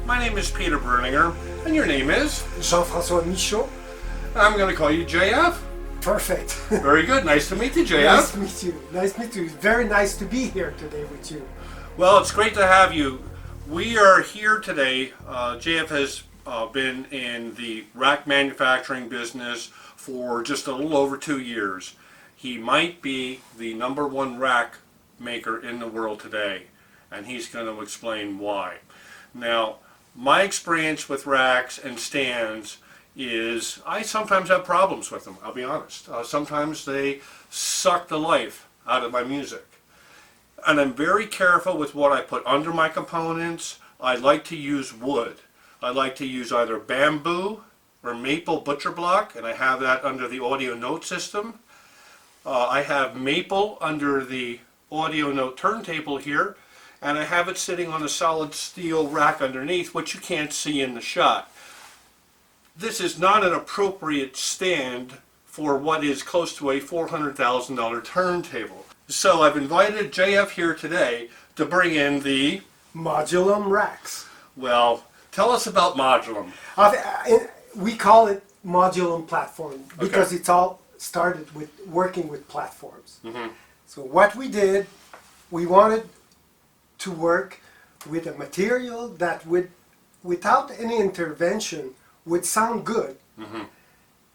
My name is Peter Breuninger, and your name is? Jean-François Michaud. I'm going to call you JF. Perfect. Very good. Nice to meet you, JF. Nice to meet you. Nice to meet you. Very nice to be here today with you. Well, it's great to have you. We are here today. JF has been in the rack manufacturing business for just a little over 2 years. He might be the #1 rack maker in the world today, and he's going to explain why. Now, my experience with racks and stands is I sometimes have problems with them, I'll be honest. Sometimes they suck the life out of my music. And I'm very careful with what I put under my components. I like to use wood. I like to use either bamboo or maple butcher block, and I have that under the audio note system. I have maple under the audio note turntable here, and I have it sitting on a solid steel rack underneath, which you can't see in the shot. This is not an appropriate stand for what is close to a $400,000 turntable. So I've invited JF here today to bring in the Modulum racks. Well, tell us about Modulum. We call it Modulum platform because it's all started with working with platforms. Mm-hmm. So what we did, we wanted to work with a material that would, without any intervention, would sound good. Mm-hmm.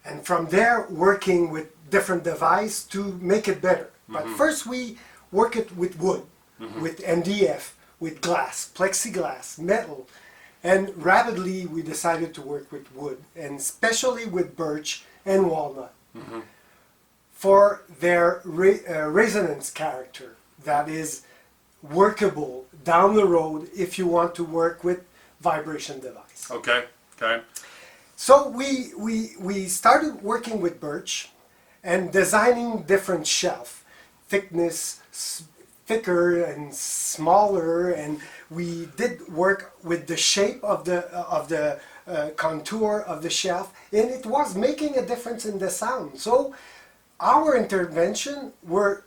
And from there, working with different devices to make it better. But first we work it with wood, with MDF, with glass, plexiglass, metal. And rapidly we decided to work with wood, and especially with birch and walnut, for their resonance character that is workable down the road if you want to work with vibration device. Okay, okay. So we started working with birch and designing different shelf, thickness, thicker and smaller, and we did work with the shape of the contour of the shelf, and it was making a difference in the sound. So our intervention were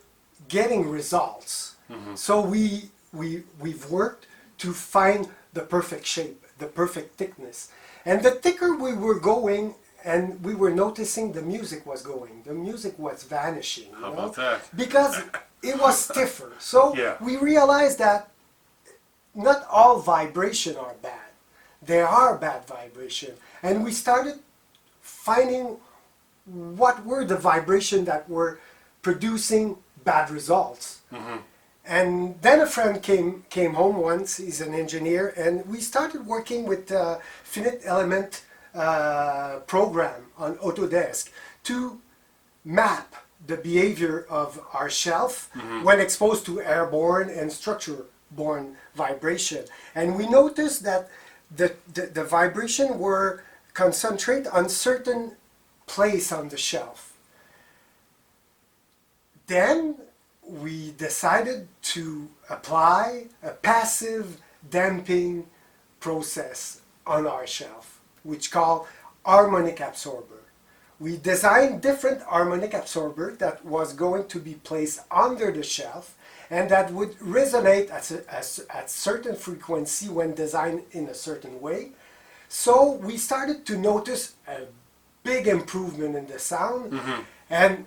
getting results. So we've worked to find the perfect shape, the perfect thickness. And the thicker we were going, and we were noticing the music was going, the music was vanishing. How about that? Because it was stiffer. So Yeah. we realized that not all vibration are bad. There are bad vibration. And we started finding what were the vibration that were producing bad results. And then a friend came home once, he's an engineer, and we started working with finite element program on Autodesk to map the behavior of our shelf when exposed to airborne and structure-borne vibration. And we noticed that the vibration were concentrated on certain place on the shelf. Then we decided to apply a passive damping process on our shelf, which called Harmonic Absorber. We designed different harmonic absorber that was going to be placed under the shelf and that would resonate at certain frequency when designed in a certain way. So we started to notice a big improvement in the sound, and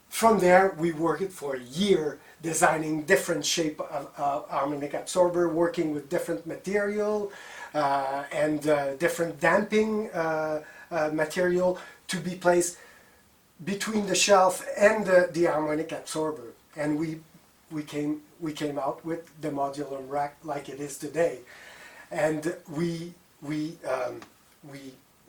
from there we worked for a year designing different shape of harmonic absorber, working with different material and different damping material to be placed between the shelf and the harmonic absorber. And we came out with the Modulum rack like it is today. And we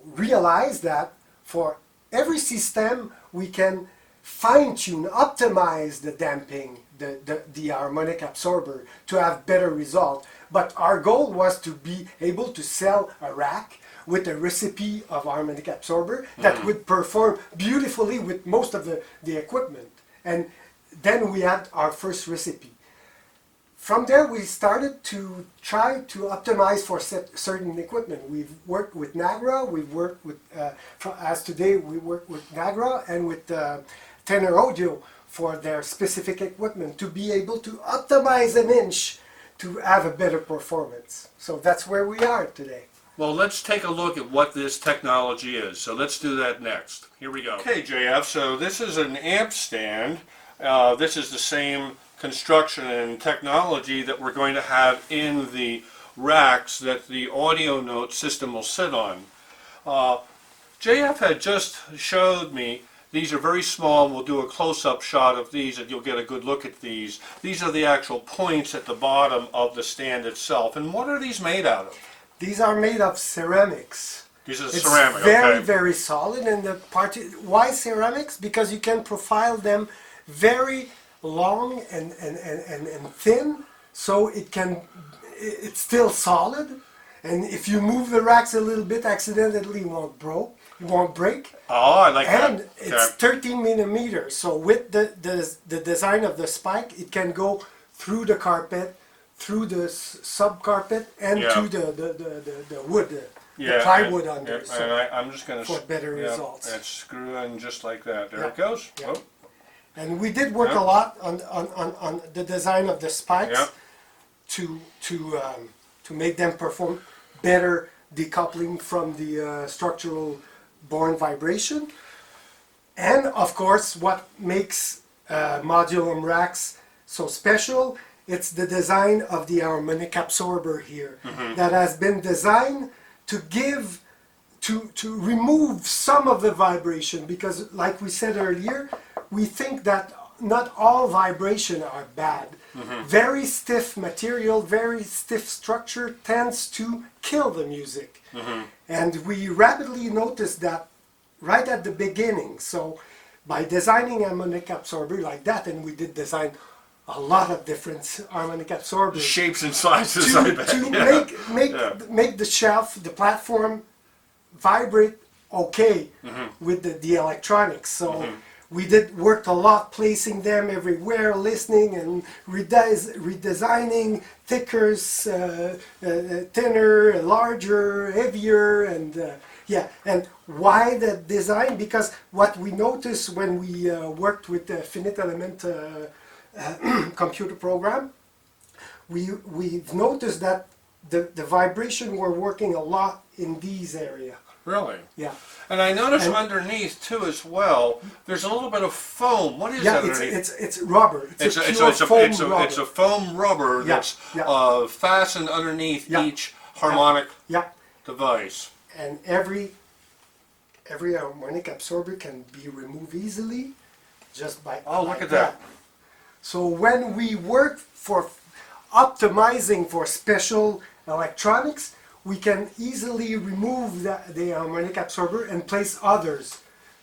realized that for every system we can fine-tune, optimize the damping, the harmonic absorber to have better result. But our goal was to be able to sell a rack with a recipe of harmonic absorber that would perform beautifully with most of the equipment. And then we had our first recipe. From there we started to try to optimize for certain equipment. We've worked with Nagra, we've worked with, as today we work with Nagra and with Tenor Audio for their specific equipment to be able to optimize an inch to have a better performance. So that's where we are today. Well, let's take a look at what this technology is. So let's do that next. Here we go. Okay, JF, so this is an amp stand. This is the same construction and technology that we're going to have in the racks that the audio note system will sit on. JF had just showed me these are very small. We'll do a close-up shot of these and you'll get a good look at these. These are the actual points at the bottom of the stand itself. And what are these made out of? These are made of ceramics. These are It's ceramic, very, okay. very solid. And the why ceramics? Because you can profile them very long and thin, so it's still solid. And if you move the racks a little bit, accidentally it won't break. Oh, I like that. And it's 13 millimeters. So with the design of the spike, it can go through the carpet, through the sub carpet, and Yeah. to the wood, Yeah, the plywood and, under. and So I'm just going to for better results. And screw in just like that. There Yeah. it goes. Yeah. Oh, And we did work Yeah. a lot on the design of the spikes Yeah. to make them perform better decoupling from the structural born vibration. And of course, what makes Modulum racks so special, it's the design of the Aromatic Absorber here that has been designed to give to remove some of the vibration, because like we said earlier, we think that not all vibration are bad. Very stiff material, very stiff structure tends to kill the music. And we rapidly noticed that right at the beginning. So by designing a harmonic absorber like that, and we did design a lot of different harmonic absorbers shapes and sizes, I bet. to Yeah. make the shelf, the platform vibrate okay with the electronics. So we did work a lot placing them everywhere, listening and redesigning thicker, thinner, larger, heavier, and yeah. And why the design? Because what we noticed when we worked with the finite element computer program, we've noticed that the vibration were working a lot in these area. Really? Yeah. And I notice And- underneath too as well, there's a little bit of foam. What is Yeah, that underneath? it's rubber. It's a pure foam rubber. It's a foam rubber Yeah, that's yeah. fastened underneath Yeah. each harmonic Yeah, device. and every harmonic absorber can be removed easily just by Oh, look at that. So when we work for optimizing for special electronics, we can easily remove the harmonic absorber and place others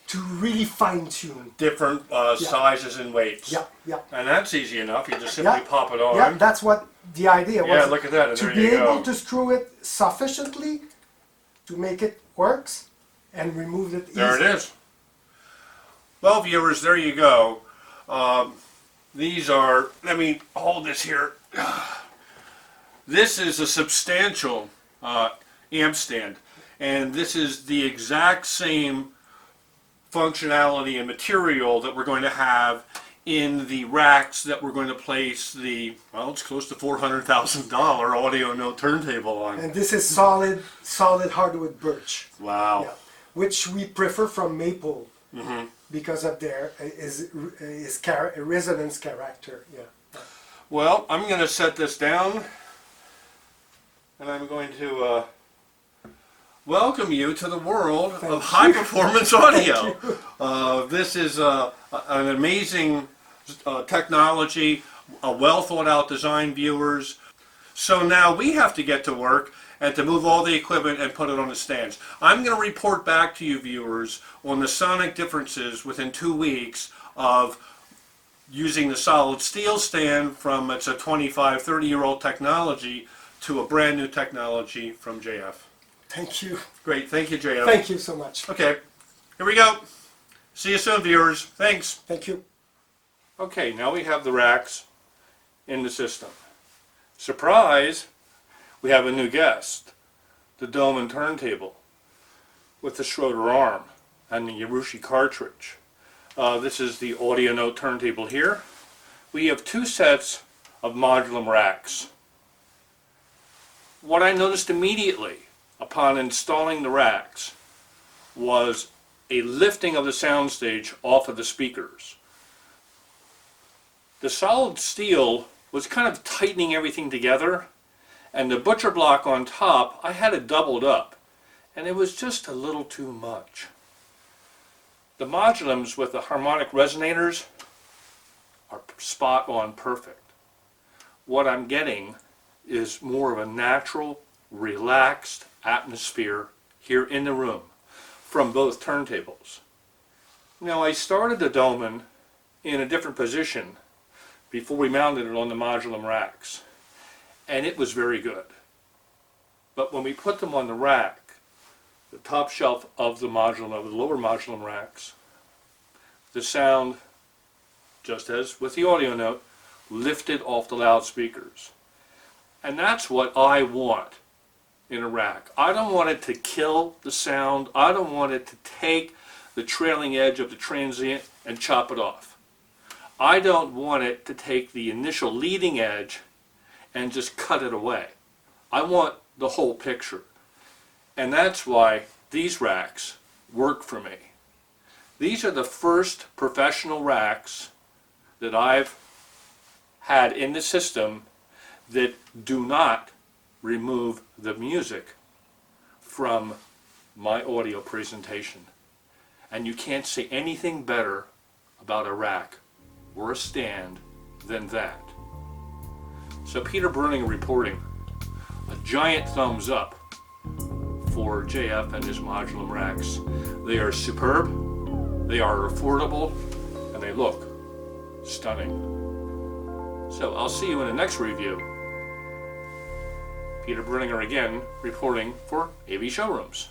to really fine tune. Different sizes and weights. Yeah, yeah. And that's easy enough. You just simply Yeah. pop it on. Yeah, that's what the idea was. Yeah, look at that. And To there be you able go. to screw it sufficiently to make it works and remove it There easily. it is. Well, viewers, there you go. These are, let me hold this here. This is a substantial amp stand, and this is the exact same functionality and material that we're going to have in the racks that we're going to place the, well, it's close to $400,000 audio note turntable on. And this is solid hardwood birch. Wow. Yeah, which we prefer from maple Mm-hmm. because of their resonance character. Yeah. Well, I'm going to set this down, and I'm going to welcome you to the world of high-performance audio. This is an amazing technology, a well-thought-out design, viewers. So now we have to get to work and to move all the equipment and put it on the stands. I'm going to report back to you, viewers, on the sonic differences within 2 weeks of using the solid steel stand from, it's a 25, 30-year-old technology to a brand new technology from JF. Thank you. Great, thank you, JF. Thank you so much. Okay, here we go. See you soon, viewers. Thanks. Thank you. Okay, now we have the racks in the system. Surprise! We have a new guest, the dome and turntable with the Schroeder arm and the Yarushi cartridge. This is the audio note turntable here. We have 2 sets of Modulum racks. what I noticed immediately upon installing the racks was a lifting of the soundstage off of the speakers. The solid steel was kind of tightening everything together, and the butcher block on top, I had it doubled up, and it was just a little too much. The modulums with the harmonic resonators are spot on perfect. What I'm getting is more of a natural, relaxed atmosphere here in the room from both turntables. Now, I started the Dolman in a different position before we mounted it on the Modulum racks, and it was very good. But when we put them on the rack, the top shelf of the Modulum, of the lower Modulum racks, the sound, just as with the audio note, lifted off the loudspeakers. And that's what I want in a rack. I don't want it to kill the sound. I don't want it to take the trailing edge of the transient and chop it off. I don't want it to take the initial leading edge and just cut it away. I want the whole picture. And that's why these racks work for me. These are the first professional racks that I've had in the system that do not remove the music from my audio presentation. And you can't say anything better about a rack or a stand than that. So Peter Breuninger reporting, a giant thumbs up for JF and his Modulum racks. They are superb, they are affordable, and they look stunning. So I'll see you in the next review. Peter Breuninger again reporting for AV Showrooms.